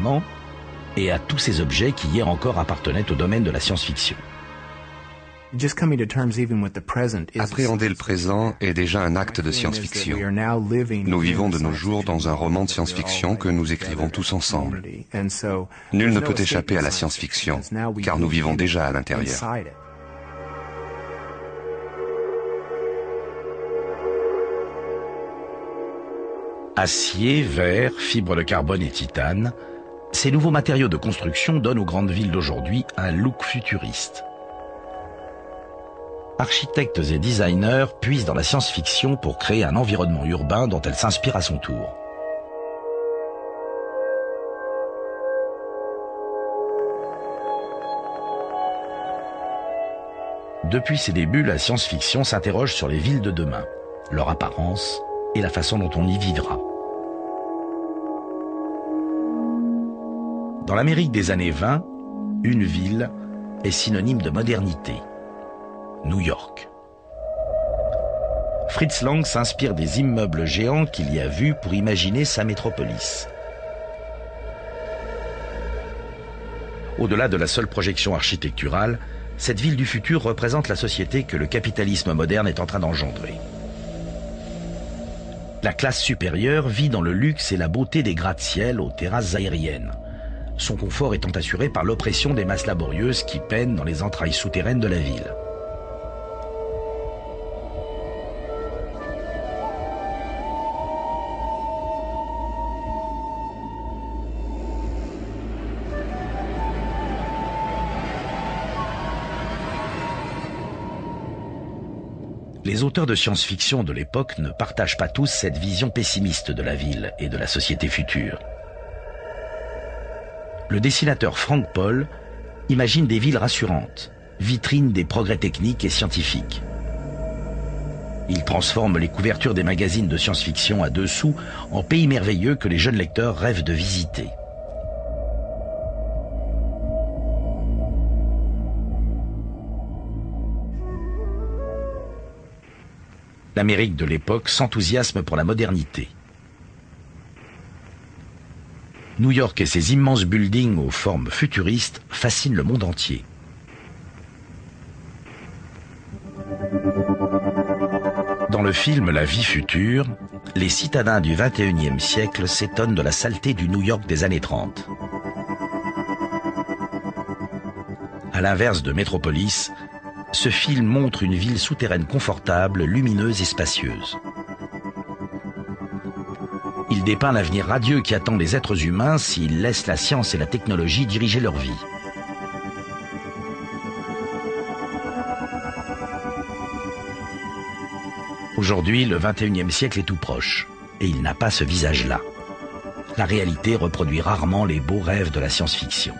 l'environnement et à tous ces objets qui hier encore appartenaient au domaine de la science-fiction. Appréhender le présent est déjà un acte de science-fiction. Nous vivons de nos jours dans un roman de science-fiction que nous écrivons tous ensemble. Nul ne peut échapper à la science-fiction, car nous vivons déjà à l'intérieur. Acier, verre, fibres de carbone et titane, ces nouveaux matériaux de construction donnent aux grandes villes d'aujourd'hui un look futuriste. Architectes et designers puisent dans la science-fiction pour créer un environnement urbain dont elle s'inspire à son tour. Depuis ses débuts, la science-fiction s'interroge sur les villes de demain, leur apparence et la façon dont on y vivra. Dans l'Amérique des années 20, une ville est synonyme de modernité. New York. Fritz Lang s'inspire des immeubles géants qu'il y a vus pour imaginer sa métropolis. Au-delà de la seule projection architecturale, cette ville du futur représente la société que le capitalisme moderne est en train d'engendrer. La classe supérieure vit dans le luxe et la beauté des gratte-ciel aux terrasses aériennes, son confort étant assuré par l'oppression des masses laborieuses qui peinent dans les entrailles souterraines de la ville. Les auteurs de science-fiction de l'époque ne partagent pas tous cette vision pessimiste de la ville et de la société future. Le dessinateur Frank Paul imagine des villes rassurantes, vitrines des progrès techniques et scientifiques. Il transforme les couvertures des magazines de science-fiction à 2 sous en pays merveilleux que les jeunes lecteurs rêvent de visiter. L'Amérique de l'époque s'enthousiasme pour la modernité. New York et ses immenses buildings aux formes futuristes fascinent le monde entier. Dans le film La vie future, les citadins du XXIe siècle s'étonnent de la saleté du New York des années 30. À l'inverse de Metropolis, ce film montre une ville souterraine confortable, lumineuse et spacieuse. Il dépeint l'avenir radieux qui attend les êtres humains s'ils laissent la science et la technologie diriger leur vie. Aujourd'hui, le XXIe siècle est tout proche, et il n'a pas ce visage-là. La réalité reproduit rarement les beaux rêves de la science-fiction.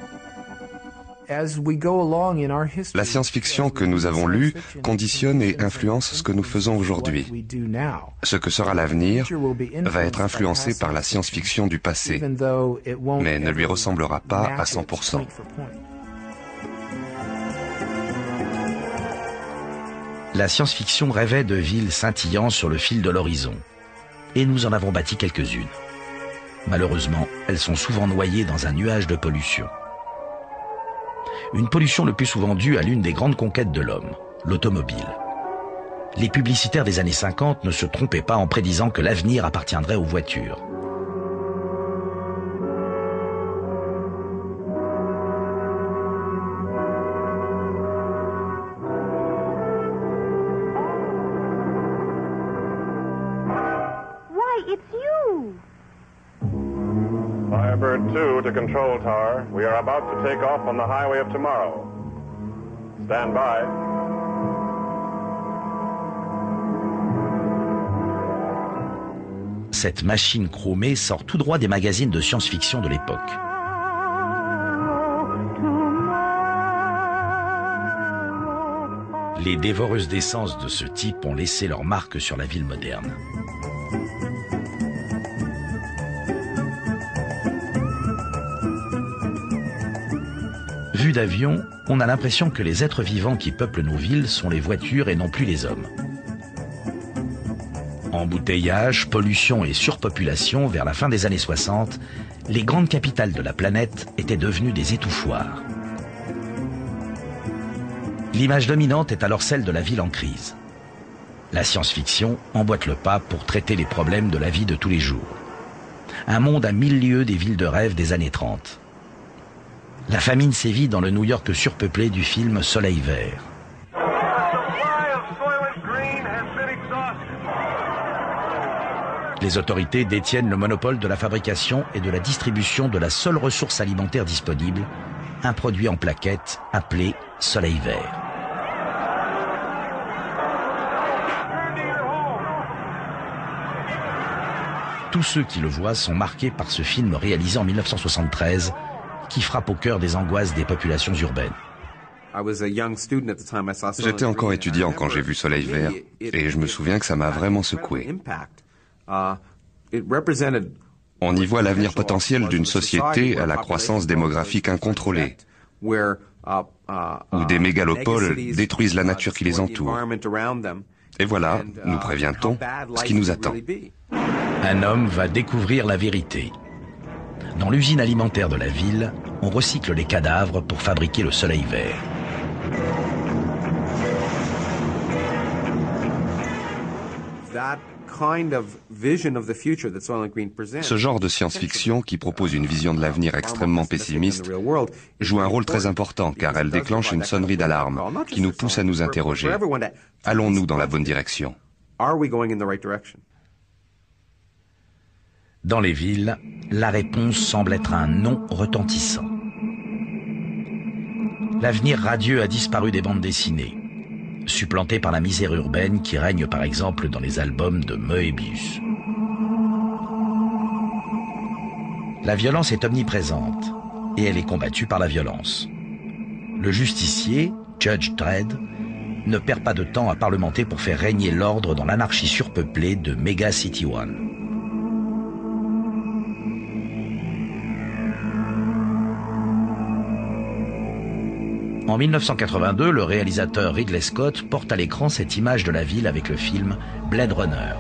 La science-fiction que nous avons lue conditionne et influence ce que nous faisons aujourd'hui. Ce que sera l'avenir va être influencé par la science-fiction du passé, mais ne lui ressemblera pas à 100%. La science-fiction rêvait de villes scintillant sur le fil de l'horizon, et nous en avons bâti quelques-unes. Malheureusement, elles sont souvent noyées dans un nuage de pollution. Une pollution le plus souvent due à l'une des grandes conquêtes de l'homme, l'automobile. Les publicitaires des années 50 ne se trompaient pas en prédisant que l'avenir appartiendrait aux voitures. Firebird 2 to Control Tower. We are about to take off on the highway of tomorrow. Stand by. Cette machine chromée sort tout droit des magazines de science-fiction de l'époque. Les dévoreuses d'essence de ce type ont laissé leur marque sur la ville moderne. Vu d'avion, on a l'impression que les êtres vivants qui peuplent nos villes sont les voitures et non plus les hommes. Embouteillage, pollution et surpopulation vers la fin des années 60, les grandes capitales de la planète étaient devenues des étouffoirs. L'image dominante est alors celle de la ville en crise. La science-fiction emboîte le pas pour traiter les problèmes de la vie de tous les jours. Un monde à 1000 lieues des villes de rêve des années 30. La famine sévit dans le New York surpeuplé du film Soleil vert. Les autorités détiennent le monopole de la fabrication et de la distribution de la seule ressource alimentaire disponible, un produit en plaquettes appelé Soleil vert. Tous ceux qui le voient sont marqués par ce film réalisé en 1973 qui frappe au cœur des angoisses des populations urbaines. J'étais encore étudiant quand j'ai vu Soleil vert et je me souviens que ça m'a vraiment secoué. On y voit l'avenir potentiel d'une société à la croissance démographique incontrôlée, où des mégalopoles détruisent la nature qui les entoure. Et voilà, nous prévient-on, ce qui nous attend. Un homme va découvrir la vérité. Dans l'usine alimentaire de la ville, on recycle les cadavres pour fabriquer le Soleil vert. Ce genre de science-fiction, qui propose une vision de l'avenir extrêmement pessimiste, joue un rôle très important car elle déclenche une sonnerie d'alarme qui nous pousse à nous interroger. Allons-nous dans la bonne direction? Dans les villes, la réponse semble être un non retentissant. L'avenir radieux a disparu des bandes dessinées, supplanté par la misère urbaine qui règne par exemple dans les albums de Moebius. La violence est omniprésente et elle est combattue par la violence. Le justicier, Judge Dredd, ne perd pas de temps à parlementer pour faire régner l'ordre dans l'anarchie surpeuplée de Mega City One. En 1982, le réalisateur Ridley Scott porte à l'écran cette image de la ville avec le film Blade Runner.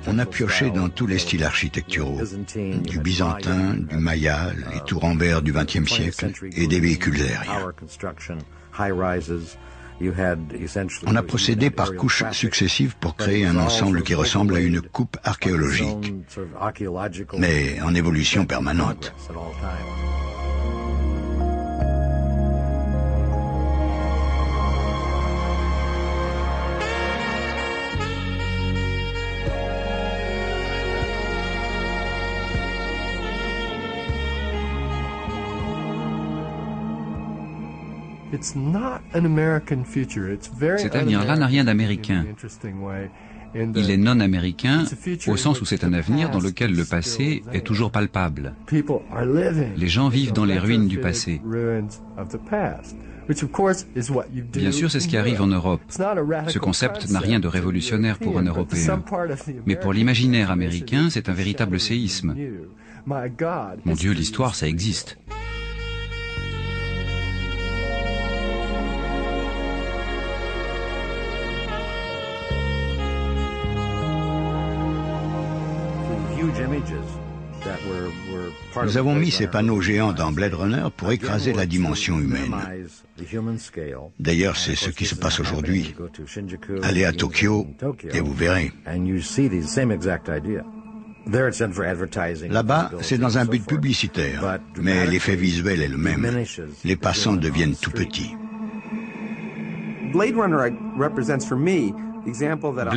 On a pioché dans tous les styles architecturaux, du byzantin, du maya, les tours en verre du XXe siècle et des véhicules aériens. On a procédé par couches successives pour créer un ensemble qui ressemble à une coupe archéologique, mais en évolution permanente. Cet avenir-là n'a rien d'américain. Il est non américain au sens où c'est un avenir dans lequel le passé est toujours palpable. Les gens vivent dans les ruines du passé. Bien sûr, c'est ce qui arrive en Europe. Ce concept n'a rien de révolutionnaire pour un Européen. Mais pour l'imaginaire américain, c'est un véritable séisme. Mon Dieu, l'histoire, ça existe. Nous avons mis ces panneaux géants dans Blade Runner pour écraser la dimension humaine. D'ailleurs, c'est ce qui se passe aujourd'hui. Allez à Tokyo et vous verrez. Là-bas, c'est dans un but publicitaire, mais l'effet visuel est le même. Les passants deviennent tout petits. Blade